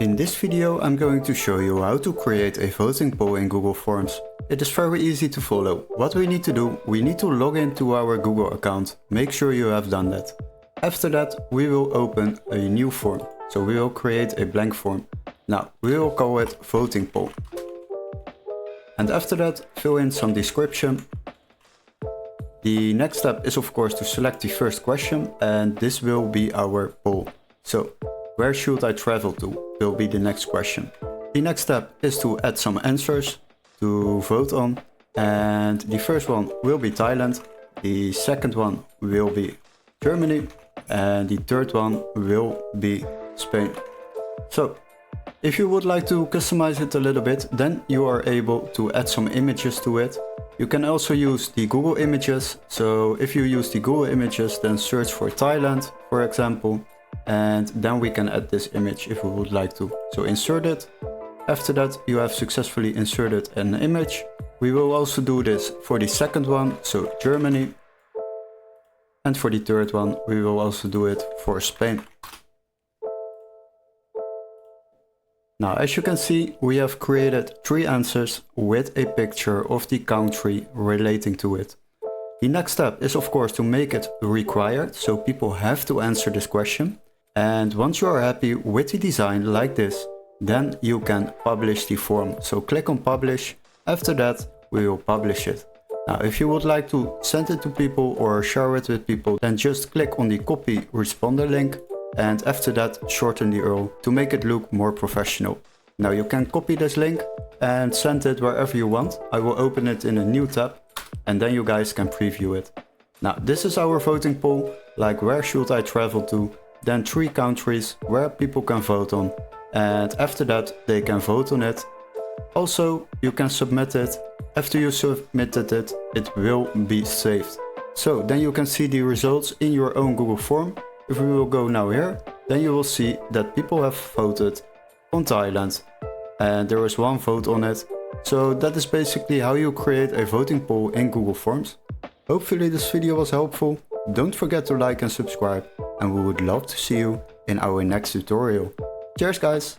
In this video I'm going to show you how to create a voting poll in Google Forms. It is very easy to follow. What we need to do, we need to log into our Google account. Make sure you have done that. After that we will open a new form. So we will create a blank form. Now we will call it voting poll. And after that fill in some description. The next step is of course to select the first question, and this will be our poll. So where should I travel to will be the next question. The next step is to add some answers to vote on, and the first one will be Thailand, the second one will be Germany, and the third one will be Spain. So if you would like to customize it a little bit, then you are able to add some images to it. You can also use the Google images. So if you use the Google images, then search for Thailand, for example, and then we can add this image if we would like to. So insert it. After that you have successfully inserted an image. We will also do this for the second one, so Germany. And for the third one we will also do it for Spain. Now as you can see, we have created 3 answers with a picture of the country relating to it. The next step is of course to make it required, so people have to answer this question. And once you are happy with the design like this, then you can publish the form. So click on publish. After that we will publish it. Now if you would like to send it to people or share it with people, then just click on the copy responder link, and after that shorten the URL to make it look more professional. Now you can copy this link and send it wherever you want. I will open it in a new tab and then you guys can preview it. Now this is our voting poll, like where should I travel to, then 3 countries where people can vote on, and after that they can vote on it. Also you can submit it. After you submitted it, it will be saved. So then you can see the results in your own Google form. If we will go now here, then you will see that people have voted on Thailand and there is 1 vote on it. So that is basically how you create a voting poll in Google Forms. Hopefully this video was helpful. Don't forget to like and subscribe, and we would love to see you in our next tutorial. Cheers guys!